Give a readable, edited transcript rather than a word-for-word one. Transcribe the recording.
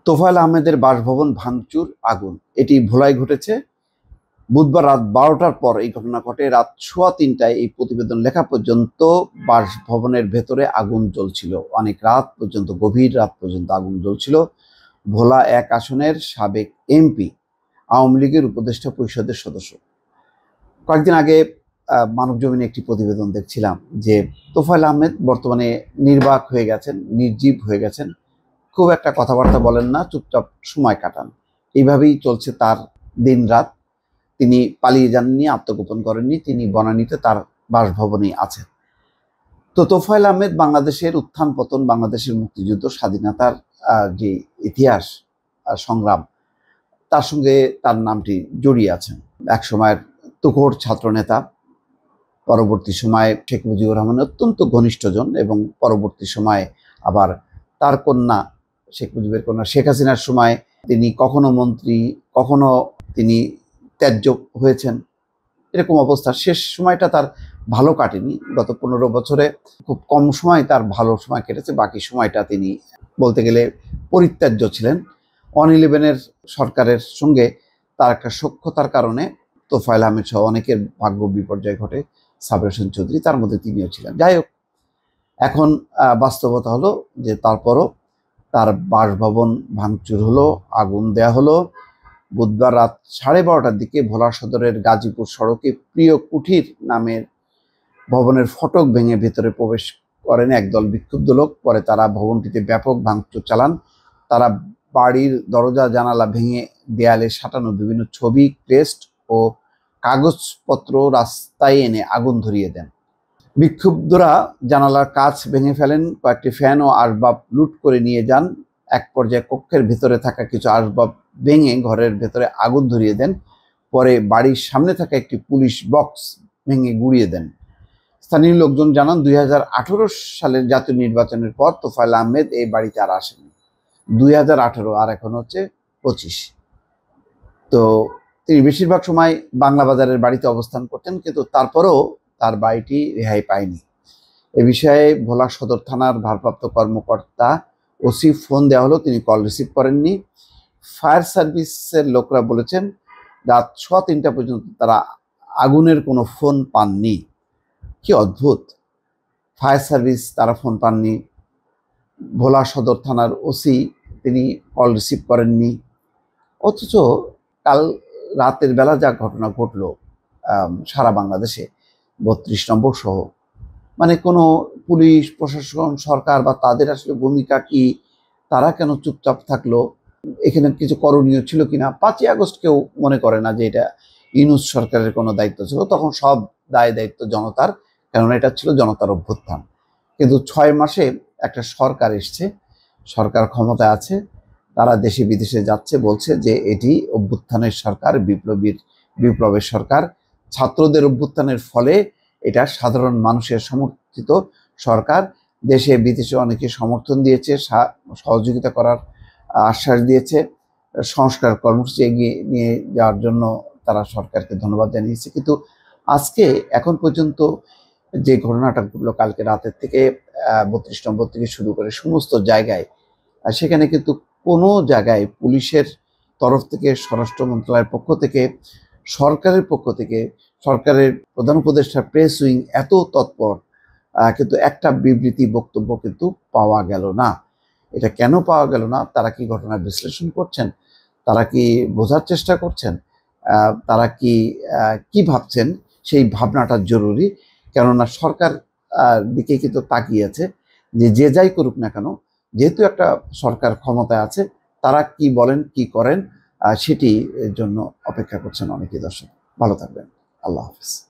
তোফায়েল আহমেদের বাসভবন ভাঙচুর, আগুন। এটি ভোলায় ঘটেছে বুধবার রাত 12টার পর এই ঘটনা ঘটে। রাত 3:15টায় এই প্রতিবেদন লেখা পর্যন্ত বাসভবনের ভেতরে আগুন জ্বলছিল। অনেক রাত পর্যন্ত, গভীর রাত পর্যন্ত আগুন জ্বলছিল। ভোলা 1 আসনের সাবেক এমপি, আওয়ামী লীগের উপদেষ্টা পরিষদের সদস্য। কয়েকদিন আগে মানবজমিনে একটি প্রতিবেদন দেখছিলাম যে তোফায়েল আহমেদ বর্তমানে নির্বাক হয়ে গেছেন, নির্জীব হয়ে গেছেন। খুব একটা কথাবার্তা বলেন না, চুপচাপ সময় কাটান। এইভাবেই চলছে তার দিন রাত। তিনি পালিয়ে যাননি, আত্মগোপন করেননি, তিনি বনানীতে তার বাসভবনেই আছেন। তো তোফায়েল আহমেদ বাংলাদেশের উত্থান পতন, বাংলাদেশের মুক্তিযুদ্ধ, স্বাধীনতার যে ইতিহাস সংগ্রাম, তার সঙ্গে তার নামটি জড়িয়ে আছেন। এক সময়ের তুখোড় ছাত্রনেতা, পরবর্তী সময়ে শেখ মুজিবুর রহমানের অত্যন্ত ঘনিষ্ঠজন, এবং পরবর্তী সময়ে আবার তার কন্যা, শেখ মুজিবের কন্যা শেখ হাসিনার সময় তিনি কখনো মন্ত্রী, কখনো তিনি ত্যায্য হয়েছেন। এরকম অবস্থা। শেষ সময়টা তার ভালো কাটেনি। গত 15 বছরে খুব কম সময় তার ভালো সময় কেটেছে, বাকি সময়টা তিনি বলতে গেলে পরিত্যাজ্য ছিলেন। 1-11 সরকারের সঙ্গে তার একটা সখ্যতার কারণে তোফায়েল আহমেদ সহ অনেকের ভাগ্য বিপর্যয় ঘটে। সাবের হোসেন চৌধুরী তার মধ্যে তিনিও ছিলেন। যাই হোক, এখন বাস্তবতা হলো যে তারপরও তার বাসভবন ভাঙচুর হলো, আগুন দেয়া হলো। বুধবার রাত 12:30টার দিকে ভোলা সদরের গাজীপুর সড়কে প্রিয় কুঠির নামের ভবনের ফটক ভেঙে ভেতরে প্রবেশ করেন একদল বিক্ষুব্ধ লোক। পরে তারা ভবনটিতে ব্যাপক ভাঙচুর চালান। তারা বাড়ির দরজা জানালা ভেঙে দেয়ালে সাঁটানো বিভিন্ন ছবি, ক্রেস্ট ও কাগজপত্র রাস্তায় এনে আগুন ধরিয়ে দেন। বিক্ষুব্ধরা জানালার কাচ ভেঙে ফেলেন, কয়েকটি ফ্যান ও আসবাব লুট করে নিয়ে যান। এক পর্যায়ে কক্ষের ভেতরে থাকা কিছু আসবাব ভেঙে ঘরের ভেতরে আগুন ধরিয়ে দেন। পরে বাড়ির সামনে থাকা একটি পুলিশ বক্স ভেঙে গুঁড়িয়ে দেন। স্থানীয় লোকজন জানান, 2018 সালের জাতীয় নির্বাচনের পর তোফায়েল আহমেদ এই বাড়িতে আর আসেনি। 2018, আর এখন হচ্ছে 25। তো তিনি বেশিরভাগ সময় বাংলা বাজারের বাড়িতে অবস্থান করতেন, কিন্তু তারপরেও তার বাড়িটি রেহাই পায়নি। এ বিষয়ে ভোলা সদর থানার ভারপ্রাপ্ত কর্মকর্তা ওসি ফোন দেওয়া হলো, তিনি কল রিসিভ করেননি। ফায়ার সার্ভিসের লোকরা বলেছেন রাত 3:15 পর্যন্ত তারা আগুনের কোনো ফোন পাননি। কি অদ্ভুত! ফায়ার সার্ভিস, তারা ফোন পাননি। ভোলা সদর থানার ওসি, তিনি কল রিসিভ করেননি। অথচ কাল রাতের বেলা যা ঘটনা ঘটল সারা বাংলাদেশে, 32 নম্বর সহ, মানে কোনো পুলিশ প্রশাসন, সরকার বা তাদের আসলে ভূমিকা কি? তারা কেন চুপচাপ থাকলো? এখানে কিছু করণীয় ছিল কিনা? 5ই আগস্ট কেউ মনে করে না যে এটা ইউনূস সরকারের কোনো দায়িত্ব ছিল। তখন সব দায় দায়িত্ব জনতার, কেননা এটা ছিল জনতার অভ্যুত্থান। কিন্তু 6 মাসে একটা সরকার এসছে, সরকার ক্ষমতায় আছে, তারা দেশে বিদেশে যাচ্ছে, বলছে যে এটি অভ্যুত্থানের সরকার, বিপ্লবের সরকার, ছাত্রদের অভ্যুত্থানের ফলে এটা সাধারণ মানুষের সমর্থিত সরকার। দেশে বিদেশে অনেকে সমর্থন দিয়েছে, সহযোগিতা করার আশ্বাস দিয়েছে, সংস্কার কর্মসূচি এগিয়ে নিয়ে যাওয়ার জন্য তারা সরকারকে ধন্যবাদ জানিয়েছে। কিন্তু আজকে এখন পর্যন্ত যে ঘটনাটা ঘটলো কালকে রাতের থেকে 32 নম্বর থেকে শুরু করে সমস্ত জায়গায়, সেখানে কিন্তু কোনো জায়গায় পুলিশের তরফ থেকে, স্বরাষ্ট্র মন্ত্রণালয়ের পক্ষ থেকে, সরকারের পক্ষ থেকে, সরকারের প্রধান উপদেষ্টা প্রেস উইং এত তৎপর, কিন্তু একটা বিবৃতি, বক্তব্য কিন্তু পাওয়া গেল না। এটা কেন পাওয়া গেল না? তারা কি ঘটনা বিশ্লেষণ করছেন? তারা কি বোঝার চেষ্টা করছেন? তারা কি ভাবছেন? সেই ভাবনাটা জরুরি। কেননা সরকার দিকে কিন্তু তাকিয়ে আছে যে যে যাই করুক না কেন, যেহেতু একটা সরকার ক্ষমতায় আছে, তারা কি বলেন, কি করেন, সেটি জন্য অপেক্ষা করছেন অনেকেই। দর্শক, ভালো থাকবেন। আল্লাহ হাফেজ।